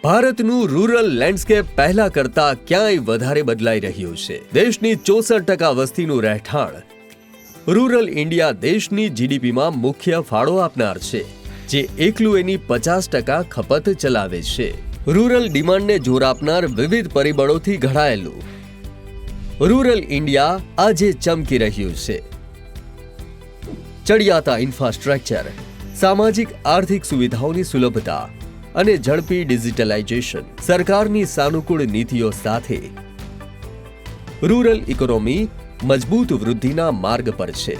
ભારતનું rural landscape પહેલા કરતા ક્યાંય વધારે બદલાઈ રહ્યું છે. દેશની 64% વસ્તીનું રહેઠાણ રૂરલ ઇન્ડિયા દેશની જીડીપીમાં મુખ્ય ફાળો આપનાર છે, જે એકલું એની 50% ખપત ચલાવે છે. રૂરલ ડિમાન્ડને જોર આપનાર વિવિધ પરિબળોથી ઘડાયેલું રૂરલ ઇન્ડિયા આજે ચમકી રહ્યું છે. ચડિયાતા ઇન્ફ્રાસ્ટ્રક્ચર, સામાજિક આર્થિક સુવિધાઓની સુલભતા અને ઝડપી ડિજિટલાઇઝેશન, સરકારની સાનુકૂળ નીતિઓ સાથે રૂરલ ઇકોનોમી મજબૂત વૃદ્ધિના માર્ગ પર છે.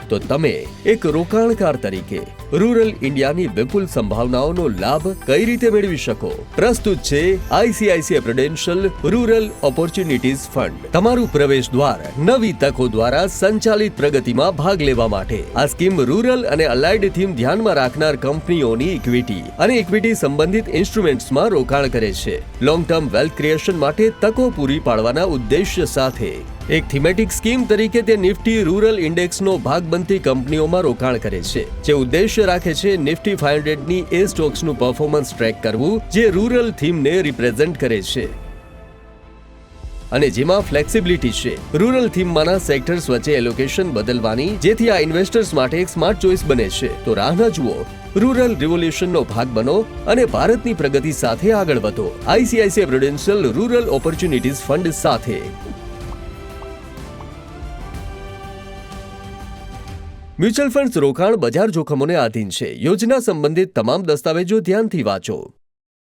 તો તમે એક રોકાણકાર તરીકે રૂરલ ઇન્ડિયાની વિપુલ સંભાવનાઓનો લાભ કઈ રીતે મેળવી શકો? પ્રસ્તુત છે ICICI Prudential rural opportunities fund, તમારું પ્રવેશ દ્વાર નવી તકો દ્વારા સંચાલિત પ્રગતિમાં ભાગ લેવા માટે. આ સ્કીમ રૂરલ અને અલાઇડ થીમ ધ્યાનમાં રાખનાર કંપનીઓની ઇક્વિટી અને ઇક્વિટી સંબંધિત ઇન્સ્ટ્રુમેન્ટ્સમાં રોકાણ કરે છે. લોંગ ટર્મ વેલ્થ ક્રિએશન માટે તકો પૂરી પાડવાના ઉદ્દેશ્ય સાથે એક થીમેટિક સ્કીમ તરીકે તે નિફ્ટી રૂરલ ઇન્ડેક્સનો ભાગ બનતી કંપનીઓમાં રોકાણ કરે છે, જે ઉદ્દેશ્ય રાખે છે નિફ્ટી 500ની એ સ્ટોક્સનું પરફોર્મન્સ ટ્રેક કરવું જે રૂરલ થીમને રિપ્રેઝેન્ટ કરે છે અને જેમાં ફ્લેક્સિબિલિટી છે. રૂરલ થીમમાંના સેક્ટર્સ વચ્ચે એલોકેશન બદલવાની, જેથી આ ઇન્વેસ્ટર્સ માટે એક સ્માર્ટ ચોઇસ બને છે. તો રાહ ન જુઓ, રૂરલ રિવોલ્યુશનનો ભાગ બનો અને ભારતની પ્રગતિ સાથે આગળ વધો. ICICI Prudential rural opportunities fund સાથે. મ્યુચ્યુઅલ ફંડ્સ રોકાણ બજાર જોખમોને આધીન છે. યોજના સંબંધિત તમામ દસ્તાવેજો ધ્યાનથી વાંચો.